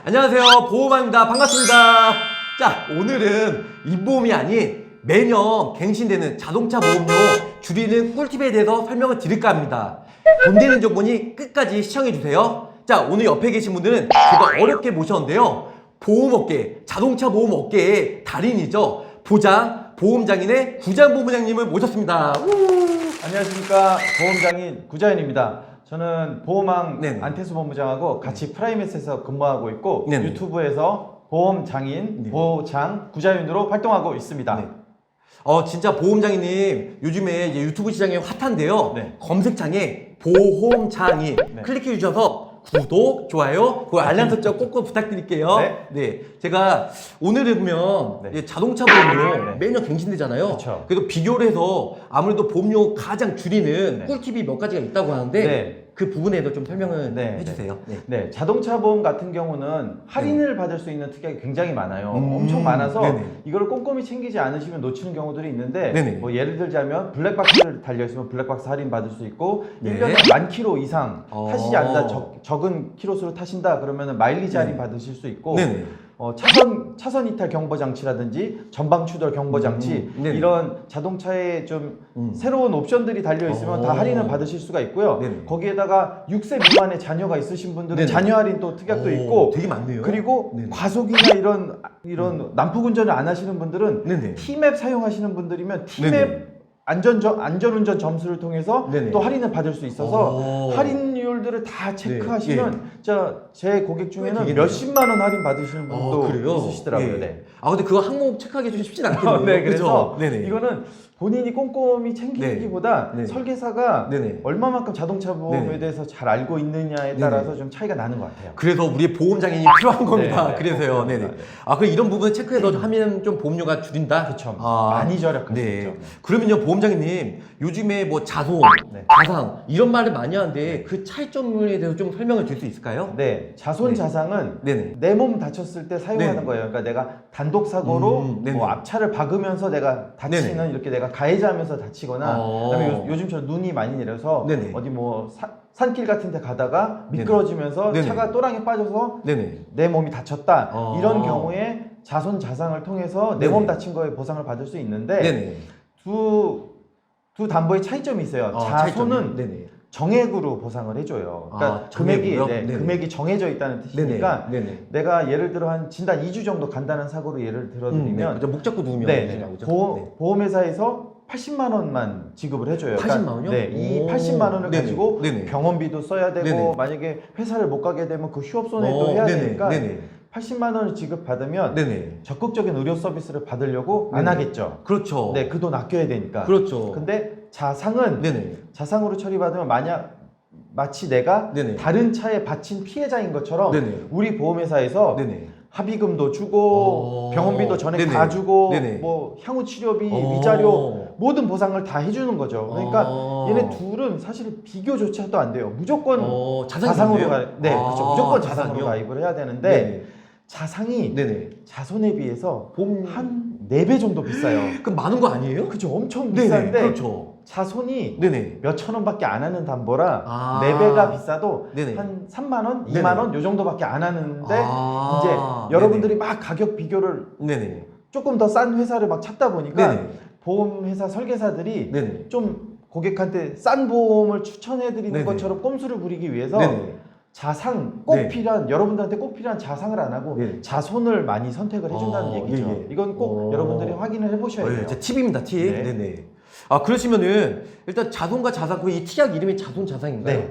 안녕하세요, 보호망입니다. 반갑습니다. 자, 오늘은 잇보험이 아닌 매년 갱신되는 자동차 보험료 줄이는 꿀팁에 대해서 설명을 드릴까 합니다. 돈 되는 조건이 끝까지 시청해주세요. 자, 오늘 옆에 계신 분들은 제가 어렵게 모셨는데요. 보험업계, 자동차 보험업계의 달인이죠. 보험장인의 구자연 부장님을 모셨습니다. 안녕하십니까, 보험장인 구자연입니다. 저는 보험왕 네네. 안태수 본부장하고 같이 프라이met에서 근무하고 있고 네네. 유튜브에서 보험장인 네. 보장 구자연으로 활동하고 있습니다. 네. 진짜 보험장인님 요즘에 이제 유튜브 시장이 핫한데요. 네. 검색창에 보험장인 네. 클릭해 주셔서 구독, 좋아요, 그 알람 설정 꼭꼭 부탁드릴게요. 네. 제가 오늘은 보면 네. 이제 자동차 보험료 네. 매년 갱신되잖아요. 그쵸. 그래서 비교를 해서 아무래도 보험료 가장 줄이는 네. 꿀팁이 몇 가지가 있다고 하는데 네. 그 부분에 대해서 좀 설명을 네. 해주세요. 네. 네, 자동차 보험 같은 경우는 할인을 받을 수 있는 특약이 굉장히 많아요. 음, 엄청 많아서 네네. 이걸 꼼꼼히 챙기지 않으시면 놓치는 경우들이 있는데 네네. 뭐 예를 들자면 블랙박스를 달려있으면 블랙박스 할인 받을 수 있고 네. 1년에 10,000km 이상 타시지 않는다, 적은 키로수를 타신다 그러면 마일리지 할인 받으실 수 있고 네네. 차선 이탈 경보 장치라든지 전방 추돌 경보 장치 네네. 이런 자동차에 좀 새로운 옵션들이 달려 있으면 다 할인을 받으실 수가 있고요. 네네. 거기에다가 6세 미만의 자녀가 있으신 분들은 네네. 자녀 할인 또 특약도 있고 되게 많네요. 그리고 네네. 과속이나 이런 난폭 운전을 안 하시는 분들은 네네. T맵 사용하시는 분들이면 네네. T맵 안전운전 점수를 통해서 네네. 또 할인을 받을 수 있어서 오. 할인율들을 다 체크하시면 네. 제 고객 중에는 되게 몇십만 원 할인 받으시는 분도 그래요? 있으시더라고요. 예. 네. 근데 그거 항목 체크하기 좀 쉽진 않겠네요. 네, 그래서 그죠? 네네. 이거는 본인이 꼼꼼히 챙기기보다 네. 설계사가 네네. 얼마만큼 자동차 보험에 네네. 대해서 잘 알고 있느냐에 따라서 좀 차이가 나는 것 같아요. 그래서 우리의 보험장인이 필요한 겁니다. 네, 네. 그래서요. 네네. 그럼 이런 부분 체크해서 하면 좀 보험료가 줄인다? 그렇죠. 많이 절약할 수 네. 있죠. 그러면요, 보험장님, 요즘에 뭐 자손, 네. 자상, 이런 말을 많이 하는데 그 차이점에 대해서 좀 설명을 줄 수 있을까요? 네, 자손 네. 자상은 네네. 내 몸 다쳤을 때 사용하는 네네. 거예요. 그러니까 내가 단독 사고로 네네. 뭐 앞차를 박으면서 내가 다치는 네네. 이렇게 내가 가해자하면서 다치거나 그다음에 요즘처럼 눈이 많이 내려서 네네. 어디 뭐 산길 같은 데 가다가 미끄러지면서 네네. 차가 또랑에 빠져서 네네. 내 몸이 다쳤다. 이런 아. 경우에 자손 자상을 통해서 내 네네. 몸 다친 거에 보상을 받을 수 있는데 네네. 두 담보의 차이점이 있어요. 차이점이. 자손은 네네. 정액으로 보상을 해줘요. 그러니까 정액으로요? 네네. 금액이 정해져 있다는 뜻이니까 네네. 내가 예를 들어 한 진단 2주 정도 간다는 사고로 예를 들어드리면 네. 목 잡고 누우면 네, 되나보죠? 보험회사에서 80만 원만 지급을 해줘요. 80만 원이요? 네, 이 80만 원을 네네. 가지고 네네. 병원비도 써야 되고 네네. 만약에 회사를 못 가게 되면 그 휴업 손해도 해야 네네. 되니까 네네. 80만 원을 지급받으면 네네. 적극적인 의료 서비스를 받으려고 안 네네. 하겠죠. 그렇죠. 네, 그 돈 아껴야 되니까. 그렇죠. 근데 자상은 네네. 자상으로 처리받으면 마치 내가 네네. 다른 차에 바친 피해자인 것처럼 네네. 우리 보험회사에서 네네. 합의금도 주고 병원비도 전액 네네. 다 주고 네네. 뭐 향후 치료비, 위자료 모든 보상을 다 해주는 거죠. 그러니까 얘네 둘은 사실 비교조차도 안 돼요. 무조건 자상으로 그렇죠. 무조건 자상으로 자상이요? 가입을 해야 되는데 네네. 자상이 네네. 자손에 비해서 보험 한 4배 정도 비싸요. 그럼 많은 거 아니에요? 그렇죠. 엄청 네네. 비싼데 그렇죠. 자손이 네네. 몇 천 원밖에 안 하는 담보라 아. 4배가 비싸도 네네. 한 3만 원, 네네. 2만 원 요 정도밖에 안 하는데 아. 이제 여러분들이 막 가격 비교를 네네. 조금 더 싼 회사를 막 찾다 보니까 네네. 보험회사 설계사들이 네네. 좀 고객한테 싼 보험을 추천해드리는 네네. 것처럼 꼼수를 부리기 위해서 네네. 자상 꼭 네. 필요한 여러분들한테 꼭 필요한 자상을 안 하고 네. 자손을 많이 선택을 해준다는 얘기죠. 예, 예. 이건 꼭 여러분들이 확인을 해보셔야 돼요. 제 팁입니다, 팁. 네. 네네. 그러시면은 일단 자손과 자상, 이 특약 이름이 자손 자상인가요? 네.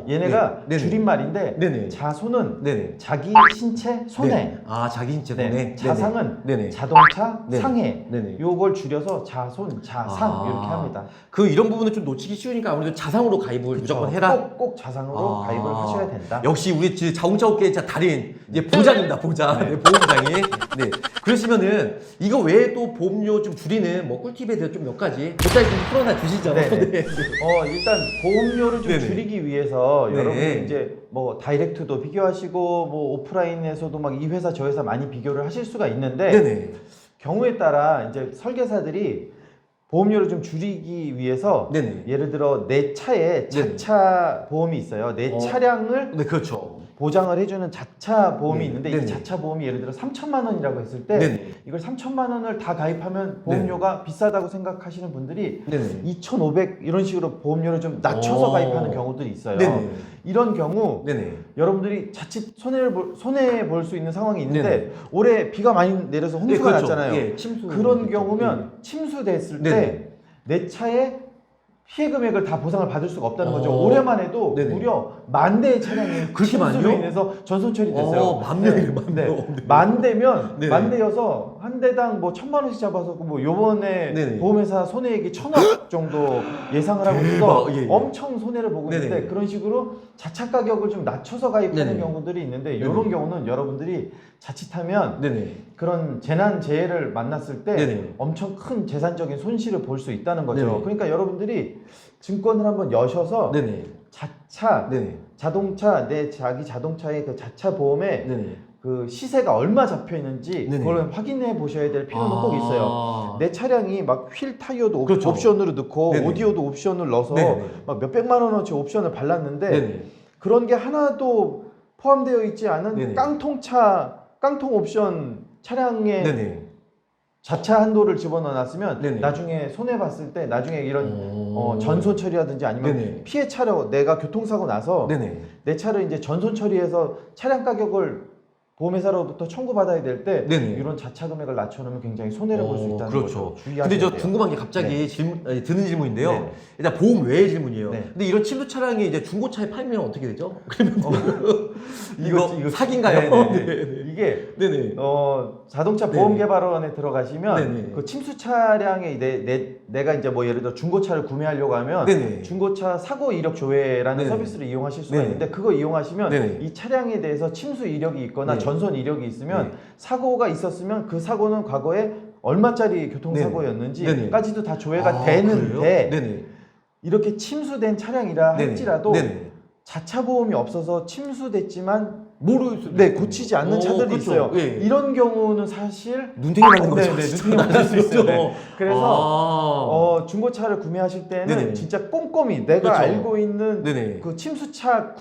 얘네가 네. 네네. 줄임말인데 네네. 자손은 네네. 자기 신체 손해, 네. 자기 신체 손해. 네. 자상은 네네. 자동차 네네. 상해. 네네. 요걸 줄여서 자손, 자상 이렇게 합니다. 이런 부분을 좀 놓치기 쉬우니까 아무래도 자상으로 가입을 그쵸. 무조건 해라. 꼭 자상으로 가입을 하셔야 된다. 역시 우리 자동차 업계의 달인 이제 보장입니다, 보장. 네, 보험장이. 네. 그러시면은 이거 외에 또 보험료 좀 줄이는 뭐 꿀팁에 대해서 좀 몇 가지 보장이 좀 풀어놔 주시죠. 네네. 네. 일단 보험료를 좀 네네. 줄이기 위해서 네. 여러분이 이제 뭐 다이렉트도 비교하시고 뭐 오프라인에서도 막 이 회사 저 회사 많이 비교를 하실 수가 있는데 네네. 경우에 따라 이제 설계사들이 보험료를 좀 줄이기 위해서 네네. 예를 들어 내 차에 네네. 자차 보험이 있어요. 내 차량을 네, 그렇죠. 보장을 해주는 자차 보험이 네. 있는데 네네. 이 자차 보험이 예를 들어 3천만 원이라고 했을 때 네네. 이걸 3천만 원을 다 가입하면 보험료가 비싸다고 생각하시는 분들이 네네. 2,500 이런 식으로 보험료를 좀 낮춰서 오. 가입하는 경우들이 있어요. 네네. 이런 경우 네네. 여러분들이 자칫 손해 볼 수 있는 상황이 있는데 네네. 올해 비가 많이 내려서 홍수가 네, 그렇죠. 났잖아요. 예, 침수 그런 됐죠. 경우면 침수됐을 네네. 때 내 차에 피해 금액을 다 보상을 받을 수가 없다는 거죠. 어. 올해만 해도 네네. 무려 10,000대의 차량이 그렇게 침수로 많이요? 인해서 전손 처리됐어요. 만 명이네, 만 네. 명. 네. 10,000대면 네네. 10,000대여서 한 대당 뭐 1,000만 원씩 잡아서 뭐 요번에 네네. 보험회사 손해액이 1,000억 정도 예상을 하고 있어서 대박. 예, 예. 엄청 손해를 보고 있는데 네네. 그런 식으로 자차 가격을 좀 낮춰서 가입하는 네네. 경우들이 있는데 네네. 이런 경우는 여러분들이 자칫하면 네네. 그런 재난 재해를 만났을 때 네네. 엄청 큰 재산적인 손실을 볼 수 있다는 거죠. 네네. 그러니까 여러분들이 증권을 한번 여셔서 네네. 자차 네네. 자동차 자기 자동차의 그 자차 보험에 네네. 그 시세가 얼마 잡혀 있는지 네네. 그걸 확인해 보셔야 될 필요는 꼭 있어요. 내 차량이 막 휠 타이어도 그렇죠. 옵션으로 넣고 네네. 오디오도 옵션을 넣어서 네네. 막 몇백만 원어치 옵션을 발랐는데 네네. 그런 게 하나도 포함되어 있지 않은 네네. 깡통 옵션 차량에 네네. 자차 한도를 집어넣어놨으면 네네. 나중에 손해 봤을 때 나중에 이런 오. 전손 처리라든지 아니면 네네. 피해 차로 내가 교통사고 나서 네네. 내 차를 이제 전손 처리해서 차량 가격을 보험회사로부터 청구받아야 될 때 네네. 이런 자차 금액을 낮춰놓으면 굉장히 손해를 볼 수 있다는 그렇죠. 거죠. 주의하셔야 근데 저 돼요. 궁금한 게 갑자기 네. 드는 질문인데요. 네. 일단 보험 외의 질문이에요. 네. 근데 이런 침수 차량이 이제 중고차에 팔면 어떻게 되죠? 그러면 이거 이거 사기인가요? 네네네. 네네. 이게 네네. 자동차 네네. 보험개발원에 들어가시면 네네. 그 침수 차량에 내가 이제 뭐 예를 들어 중고차를 구매하려고 하면 네네. 중고차 사고 이력 조회라는 네네. 서비스를 이용하실 수가 네네. 있는데 그거 이용하시면 네네. 이 차량에 대해서 침수 이력이 있거나 네. 전손 이력이 있으면 네. 사고가 있었으면 그 사고는 과거에 얼마짜리 교통사고였는지까지도 다 조회가 되는데 네네. 이렇게 침수된 차량이라 네네. 할지라도 네네. 자차 보험이 없어서 침수됐지만 모를 수도 네, 있고. 고치지 않는 차들이 그렇죠. 있어요. 예. 이런 경우는 사실 눈탱이 맞는 거죠. 네, 눈탱이 맞을 수 있어요. 네. 그래서 아. 중고차를 구매하실 때는 네네. 진짜 꼼꼼히 내가 그렇죠. 알고 있는 네네. 그 침수차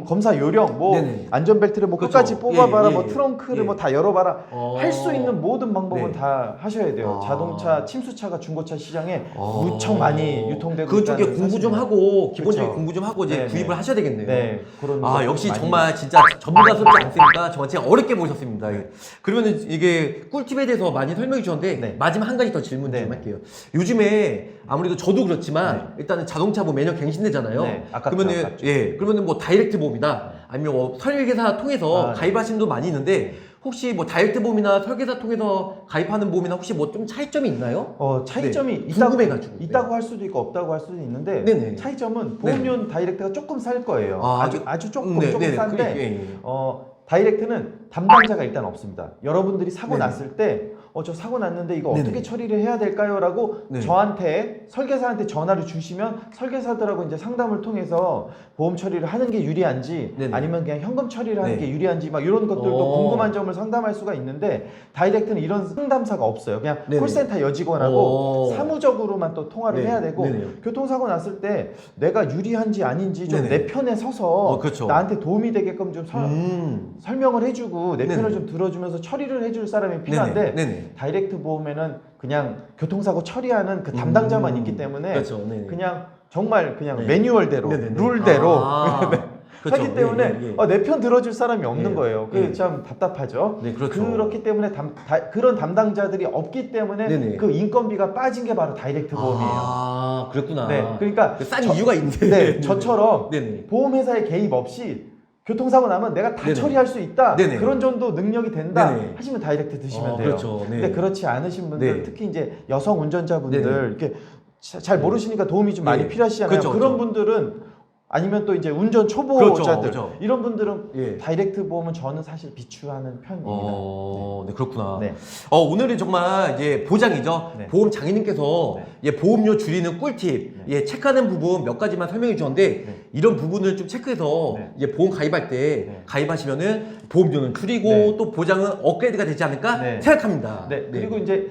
검사 요령, 뭐 네네. 안전벨트를 뭐 그렇죠. 끝까지 뽑아봐라, 예, 뭐 예. 트렁크를 예. 뭐 다 열어봐라, 할 수 있는 모든 네. 방법은 다 하셔야 돼요. 아. 자동차 침수차가 중고차 시장에 무척 많이 유통되고 그쪽에 있다는 공부 좀 사실이에요. 하고 기본적인 그렇죠. 공부 좀 하고 이제 네네. 구입을 하셔야 되겠네요. 네, 그런 아 것들 역시 많이 정말 진짜 전문가스럽지 않습니까? 정말 제가 어렵게 모셨습니다. 그러면은 이게 꿀팁에 대해서 많이 설명해 주셨는데 네. 마지막 한 가지 더 질문 좀 네. 할게요. 요즘에 아무래도 저도 그렇지만 일단은 자동차 보험 매년 갱신되잖아요. 네, 아깝죠, 그러면은 아깝죠. 그러면은 뭐 다이렉트 보험이다 아니면 뭐 설계사 통해서 네. 가입하시는 분도 많이 있는데 혹시 뭐 다이렉트 보험이나 설계사 통해서 가입하는 보험이나 혹시 뭐 좀 차이점이 있나요? 차이점이 네, 있다고, 궁금해가지고. 있다고 할 수도 있고 없다고 할 수도 있는데 네네. 차이점은 보험료 다이렉트가 조금 쌀 거예요. 아주 조금 싼데 네. 다이렉트는 담당자가 일단 없습니다. 여러분들이 사고 네네. 났을 때 저 사고 났는데 이거 네네. 어떻게 처리를 해야 될까요? 라고 네. 저한테 설계사한테 전화를 주시면 설계사들하고 이제 상담을 통해서 보험 처리를 하는 게 유리한지 네네. 아니면 그냥 현금 처리를 하는 네. 게 유리한지 막 이런 것들도 궁금한 점을 상담할 수가 있는데 다이렉트는 이런 상담사가 없어요. 그냥 네네. 콜센터 여직원하고 사무적으로만 또 통화를 네. 해야 되고 네네. 교통사고 났을 때 내가 유리한지 아닌지 좀 네네. 내 편에 서서 그렇죠. 나한테 도움이 되게끔 좀 설명을 해주고 내 네네. 편을 좀 들어주면서 처리를 해줄 사람이 필요한데 네네. 다이렉트 보험에는 그냥 교통사고 처리하는 그 담당자만 있기 때문에 그렇죠. 네네. 그냥 정말 그냥 네. 매뉴얼대로 네네네. 룰대로 그렇죠. 하기 때문에 내 편 들어줄 사람이 없는 예. 거예요. 그게 예. 참 답답하죠. 네, 그렇죠. 그렇기 때문에 그런 담당자들이 없기 때문에 네네. 그 인건비가 빠진 게 바로 다이렉트 보험이에요. 아, 그렇구나. 네, 그러니까 싼 이유가 있네. 네, 저처럼 네네. 보험회사의 개입 없이 교통사고 나면 내가 다 네네. 처리할 수 있다. 네네. 그런 정도 능력이 된다. 네네. 하시면 다이렉트 드시면 돼요. 그렇죠. 네. 근데 그렇지 않으신 분들, 네. 특히 이제 여성 운전자분들 네네. 이렇게 잘 모르시니까 도움이 좀 네. 많이 필요하시잖아요. 그렇죠, 그런 그렇죠. 분들은 아니면 또 이제 운전 초보자들 그렇죠. 이런 분들은 예. 다이렉트 보험은 저는 사실 비추하는 편입니다. 네, 그렇구나. 네. 오늘은 정말 이제 보장이죠. 네. 보험 장인님께서 보험료 줄이는 꿀팁, 체크하는 부분 몇 가지만 설명해 주셨는데 네. 이런 부분을 좀 체크해서 네. 이제 보험 가입할 때 네. 가입하시면은 보험료는 줄이고 네. 또 보장은 업그레이드가 되지 않을까 네. 생각합니다. 네. 그리고 이제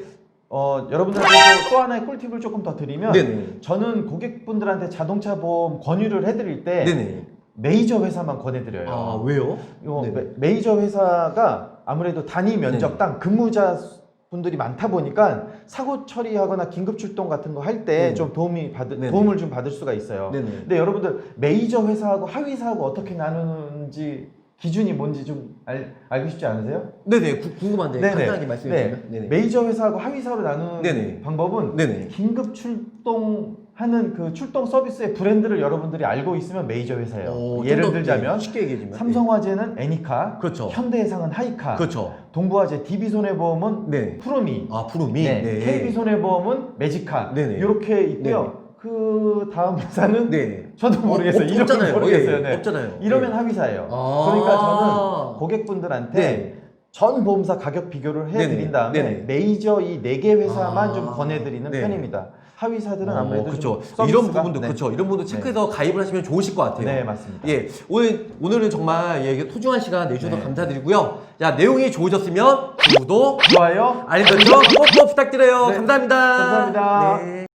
여러분들께 또 하나의 꿀팁을 조금 더 드리면 네네. 저는 고객분들한테 자동차 보험 권유를 해드릴 때 네네. 메이저 회사만 권해드려요. 아, 왜요? 네. 메이저 회사가 아무래도 단위 면적당 근무자 분들이 많다 보니까 사고 처리하거나 긴급 출동 같은 거 할 때 좀 도움을 좀 받을 수가 있어요. 네네. 근데 여러분들 메이저 회사하고 하위 회사하고 어떻게 나누는지 기준이 뭔지 좀 알고 싶지 않으세요? 네네. 궁금한데 간단하게 말씀해 주시면. 네네. 메이저 회사하고 하위 회사로 나누는 네네. 방법은 네네. 긴급 출동하는 그 출동 서비스의 브랜드를 여러분들이 알고 있으면 메이저 회사예요. 예를 들자면 쉽게 얘기해주면 삼성화재는 애니카, 그렇죠. 현대해상은 하이카, 그렇죠. 동부화재 DB손해보험은 네. 프로미, 아, 프로미. 네. KB손해보험은 매지카 네네. 이렇게 있고요. 그 다음 회사는 네. 저도 모르겠어요. 이름은 없잖아요. 모르겠어요. 예, 네. 없잖아요. 이러면 네. 하위사예요. 아. 그러니까 저는 고객분들한테 네. 전 보험사 가격 비교를 해드린 네네. 다음에 네네. 메이저 이 4개 회사만 아. 좀 권해드리는 네. 편입니다. 하위사들은 아무래도 그렇죠. 좀 이런 서비스가, 부분도 네. 그렇죠. 이런 부분도 체크해서 가입을 하시면 좋으실 것 같아요. 네, 맞습니다. 예, 오늘은 정말 예, 소중한 시간 내주셔서 네. 감사드리고요. 자, 내용이 좋으셨으면 구독, 좋아요. 알림 설정 꼭꼭 부탁드려요. 네. 감사합니다. 감사합니다. 네.